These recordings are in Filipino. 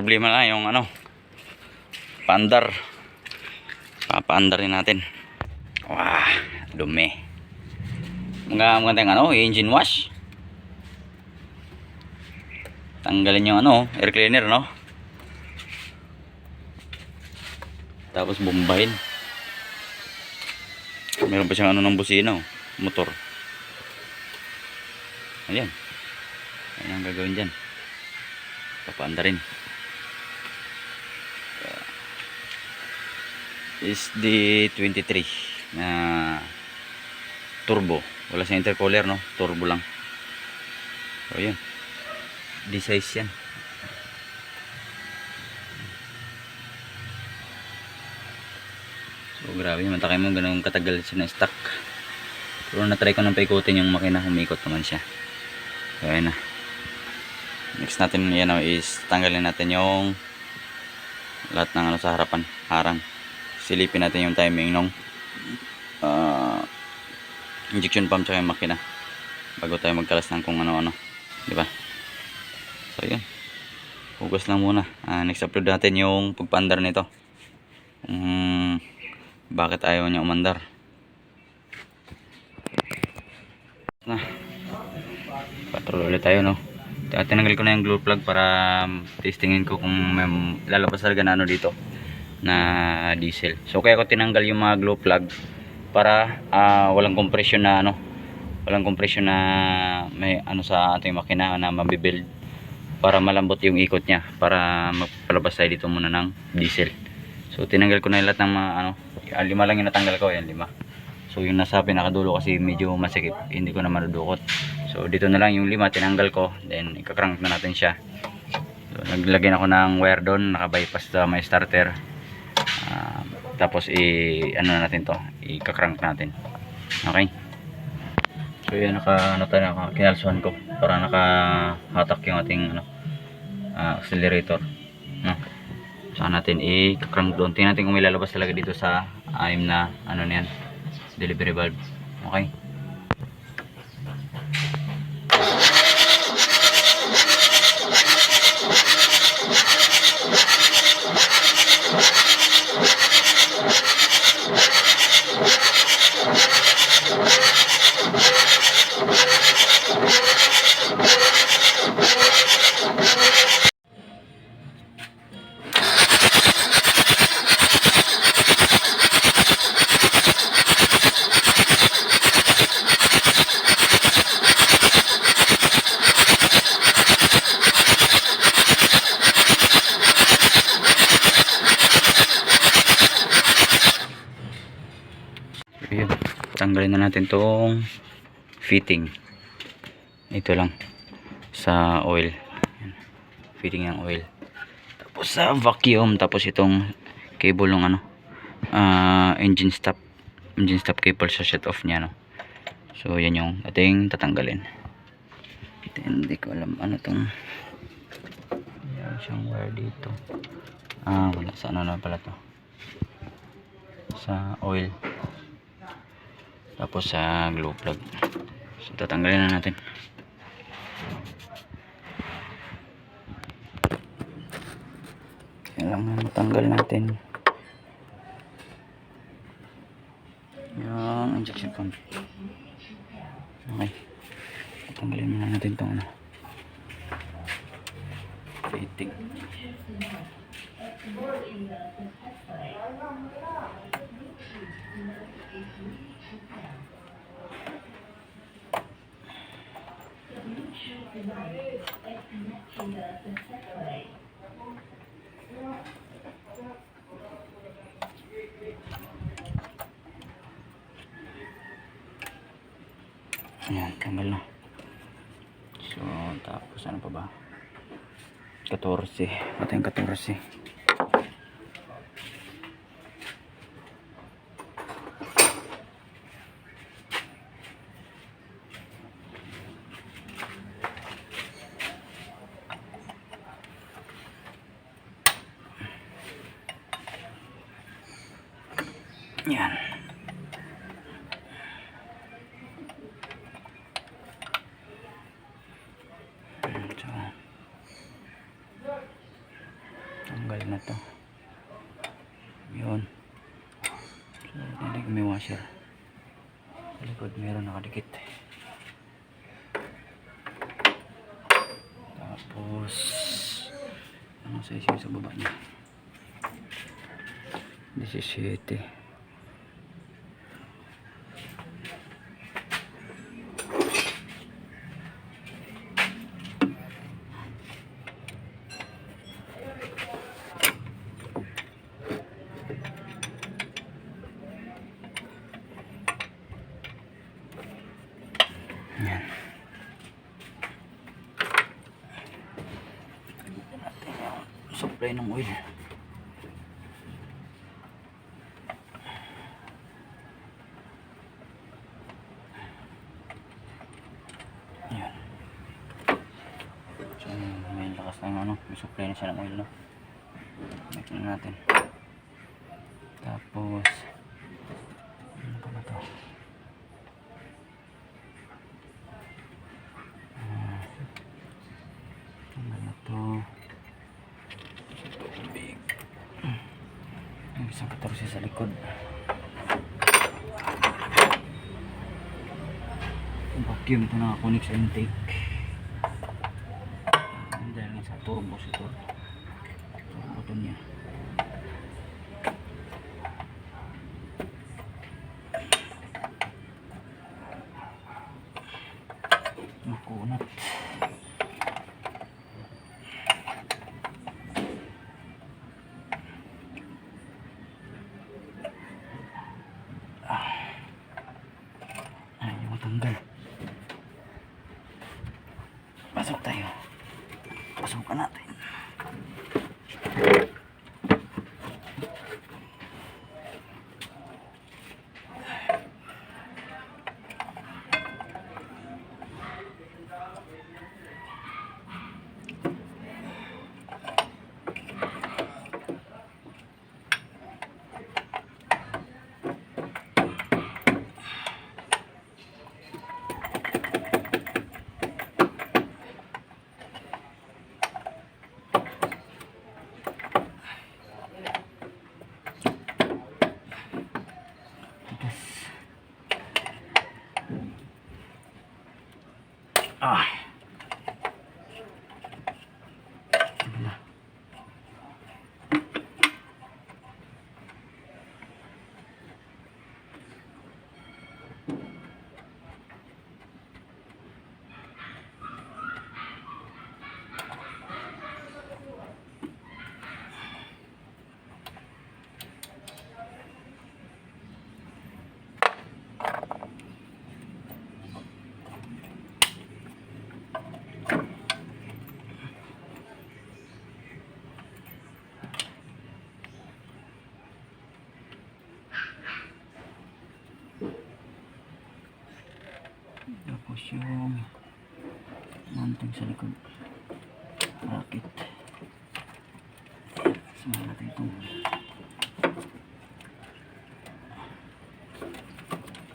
problema lang yung ano, paandar. Papaandarin natin. Wah, dumi. Magandang ano, engine wash. Tanggalin yung ano, air cleaner, no? Tapos bombahin. Meron pa siyang ano ng busina, oh, motor. Ayan. Ayan ang gagawin dyan. Papaandarin. Is the 23 na turbo. Wala sa intercooler, no? Turbo lang. So, yun. D-size yan. So, grabe. Matakay mo ganun katagal siya na stock. Pero na-try ko nang paikutin yung makina. Humikot naman siya. So, ayun na. Next natin yan is tanggalin natin yung lahat ng ano sa harapan. Harang. Silipin natin yung timing ng injection pump sa yung makina bago tayo magkalas ng kung ano-ano, di ba? So yun, hugas lang muna. Next upload natin yung pagpaandar nito, bakit ayaw niya umandar na. Patrol ulit tayo, no? Tinanggal ko na yung glue plug para testingin ko kung may lalabas talaga na ano dito na diesel. So kaya ko tinanggal yung mga glow plug para walang compression na ano, walang compression na may ano sa ating makina na mabibuild, para malambot yung ikot niya, para magpalabas tayo dito muna ng diesel. So tinanggal ko na lahat ng mga ano, 5 lang yung natanggal ko, yan 5. So yung nasa pinakadulo kasi medyo masikip, hindi ko na madudukot. So dito na lang yung 5 tinanggal ko, then ika-crank na natin siya. So naglagyan ako ng wire doon, naka-bypass sa may starter. Tapos ano natin to, i-crank natin. Okay. So yan, kinalsuhan ko para nakahatak yung ating ano, accelerator, no? Saan natin i-crank doon. Tingnan natin kung may lalabas talaga dito sa aim na ano niyan, delivery valve. Okay. Yun, tanggalin na natin tong fitting. Ito lang sa oil. Yan. Fitting ng oil. Tapos sa vacuum, tapos itong cable ng ano, engine stop cable sa shut off niya, no? So yan yung ating tatanggalin. Hindi ko alam ano tong, yan siyang wire dito. Wala, sa ano na pala to, sa oil. Tapos sa glue plug. So tatanggalin na natin. Kailangan matanggal natin yung injection pump. Okay, tatanggalin na natin itong ano, fitting. Ayan, tanggal na. So tapos ano pa ba, 14, pati yung 14. Yan. So, Yun. So, hindi ko may washer. Sa likod meron nakadikit. Tapos ano size yun sa baba niya? 17. Yan. Supply ng oil. Yan. So, may lakas na ano, may supply na siya ng oil, no? Make na natin. Tapos ano pa na to? Ano na to? Tubig. Ang isang 14 sa likod. Vacuum ito nakakunik sa intake. Dahil nga sa turbo ito. Turbo ito niya. Makunat. Ayaw matanggal. Pasok tayo. Pasukan natin. Ah. Wala. Tapos yung mounting sa likod bracket. Samahan natin itong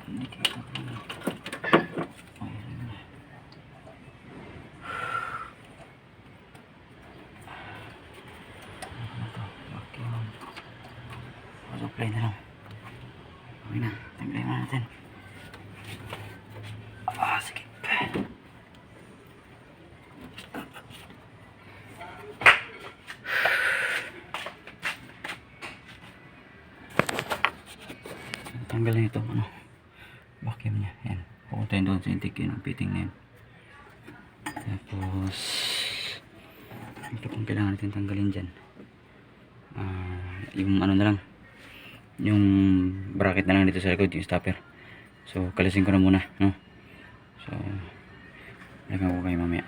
indicator na wiring na. Ano ito? Vacuum. Supply na lang. Okay na. Tanggalin na natin. Sige. Tanggalin ito ano, vacuum niya. Yan. Pupuntahin doon sa intake yun, ang fitting na yun. Tapos ito kung kailangan natin tanggalin dyan. Yung ano na lang, yung bracket na lang dito sa likod, yung stopper. So kalisin ko na muna, no? So, lagyan ko kayo mamaya.